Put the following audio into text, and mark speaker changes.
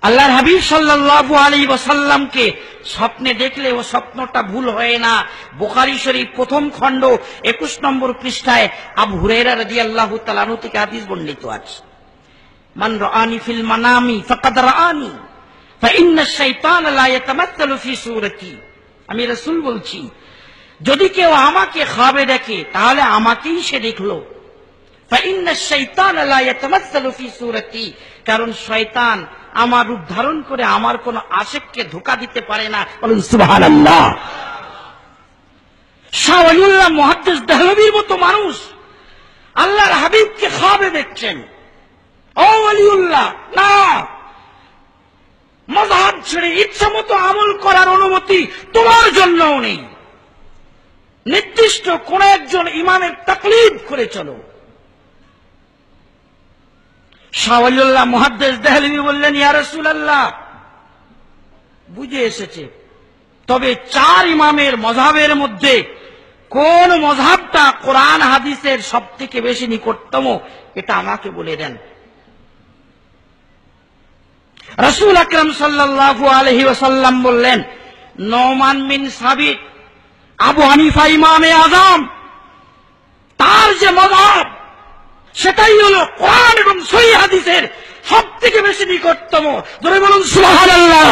Speaker 1: আল্লাহর হাবিব সাল্লাল্লাহু আলাইহি ওয়াসাল্লামকে স্বপ্নে দেখলে ও স্বপ্নটা ভুল হয় না। বুখারী শরীফ প্রথম খণ্ড 21 নম্বর পৃষ্ঠায় আবু হুরায়রা রাদিয়াল্লাহু তাআলা আনহু থেকে হাদিস বর্ণিত আছে, মান রাআনি ফিল মানামি ফাকাদ রাআনি ফা ইন্নাশ শাইতানা লা ইয়াতামাসসালু ফি সূরাতি। আমি রাসূল বলছি, যদি কেউ আমাকে খাবে দেখে তাহলে আমাকেই সে দেখলো। ফা ইন্নাশ শাইতানা লা ইয়াতামাসসালু ফি সূরাতি, কারণ শয়তান আমার রূপ ধারণ করে আমার কোন আশিককে ধোঁকা দিতে পারে না। বলুন সুবহানাল্লাহ। শাহ ওয়ালিউল্লাহ মুহাদ্দিস দেহলভীর মতো মানুষ আল্লাহর হাবিবকে খাবে দেখছেন। ও ওয়ালিউল্লাহ, না, মাযহাব ছেড়ে ইচ্ছা মতো আমল করার অনুমতি তোমার জন্যও নেই। নির্দিষ্ট কোন একজন ইমামের তাকলিদ করে চলো। শাহ ওয়ালিউল্লাহ মুহাদ্দিস দেহলভী বললেন, ইয়া রাসূলুল্লাহ, বুঝে এসেছে, তবে 4 ইমামের মযহাবের মধ্যে কোন মযহাবটা কোরআন হাদিসের সবথেকে বেশি নিকটতম এটা আমাকে বলে দেন। রাসূল আকরাম সাল্লাল্লাহু আলাইহি ওয়াসাল্লাম বললেন, নোমান বিন সাবিত আবু হানিফা ইমামে আযম, তার যে মযহাব সেটাই হলো কোরআন এবং সহিহ হাদিসের সবথেকে বেশি নিকটতম। জোরে বলুন সুবহানাল্লাহ।